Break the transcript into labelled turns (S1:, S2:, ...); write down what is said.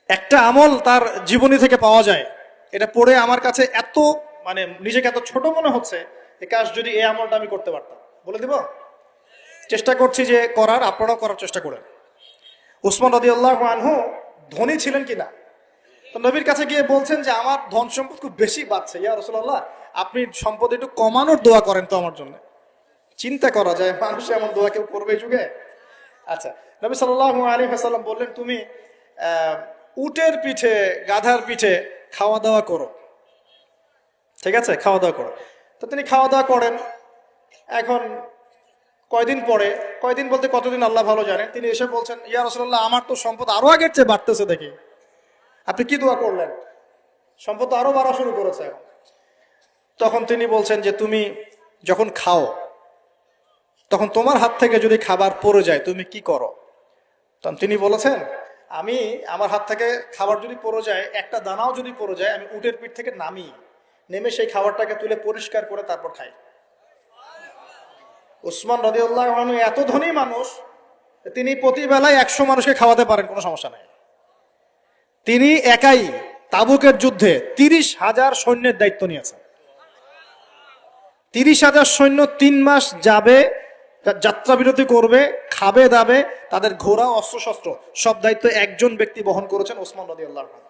S1: একটা আমল তার জীবনী থেকে পাওয়া যায়, এটা পড়ে আমার কাছে এত মানে নিজেকে এত ছোট মনে হচ্ছে যে কাশ যদি এই আমলটা আমি করতে পারতাম। বলে দিব, চেষ্টা করছি যে করার, আপনারাও করার চেষ্টা করেন। উসমান রাদিয়াল্লাহু আনহু ধনী ছিলেন কিনা, তো নবীর কাছে গিয়ে বলছেন যে আমার ধন সম্পদ খুব বেশি বাড়ছে, ইয়া রাসূলুল্লাহ আপনি সম্পদ একটু কমানোর দোয়া করেন তো আমার জন্য। চিন্তা করা যায় মানুষ এমন দোয়া কেউ করবে এই যুগে? আচ্ছা, নবী সাল্লাল্লাহু আলাইহি ওয়াসাল্লাম বললেন তুমি উটের পিঠে, গাধার পিঠে খাওয়া দাওয়া করো, ঠিক আছে, খাওয়া দাওয়া করো। তো তিনি খাওয়া দাওয়া করেন। এখন কয়দিন পরে, কয়দিন বলতে কতদিন আল্লাহ ভালো জানেন, তিনি এসে বলছেন ইয়া রাসূলুল্লাহ আমার তো সম্পদ আরো আগের চেয়ে বাড়তেছে দেখি, আপনি কি দোয়া করলেন? সম্পদ তো আরো বাড়া শুরু করেছে এখন। তখন তিনি বলছেন যে তুমি যখন খাও তখন তোমার হাত থেকে যদি খাবার পড়ে যায় তুমি কি করো? তখন তিনি বলেছেন আমি, আমার হাত থেকে খাবার যদি পড়ে যায়, একটা দানাও যদি পড়ে যায়, আমি উটের পিঠ থেকে নামি, নেমে সেই খাবারটাকে তুলে পরিষ্কার করে তারপর খাই। উসমান রাদিয়াল্লাহু আনহু এত ধনী মানুষ, তিনি প্রতি বেলায় 100 মানুষকে খাওয়াতে পারেন, কোনো সমস্যা নাই। তিনি একাই তাবুকের যুদ্ধে 30,000 সৈন্যের দায়িত্ব নিয়েছেন। 30,000 সৈন্য 3 মাস যাবে, যাত্রা বিরতি করবে, খাবে দাবে, তাদের ঘোড়া অস্ত্রশস্ত্র সব দায়িত্ব একজন ব্যক্তি বহন করেছেন, ওসমান রাদিয়াল্লাহু আনহু।